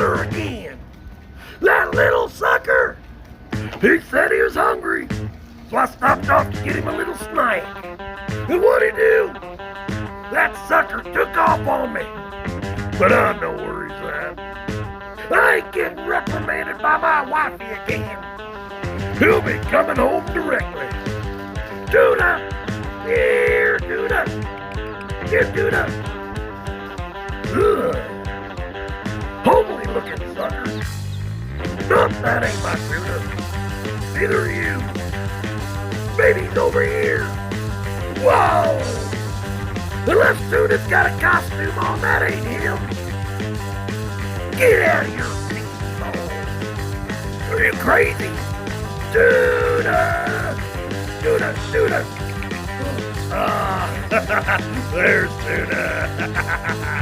sucker again. That little sucker! He said he was hungry, so I stopped off to get him a little snack. And what'd he do? That sucker took off on me. But I know where he's at. I ain't getting reprimanded by my wifey again. He'll be coming home directly. Tuna! Here, Tuna! Here, Tuna! Ugh. Homely looking sucker. Nope, that ain't my Tuna. Neither are you. Maybe he's over here. Whoa! Unless Tuna's got a costume on, that ain't him. Get out of here, Dixie ball. Are you crazy? Tuna! Tuna, Tuna! Ah, there's Tuna.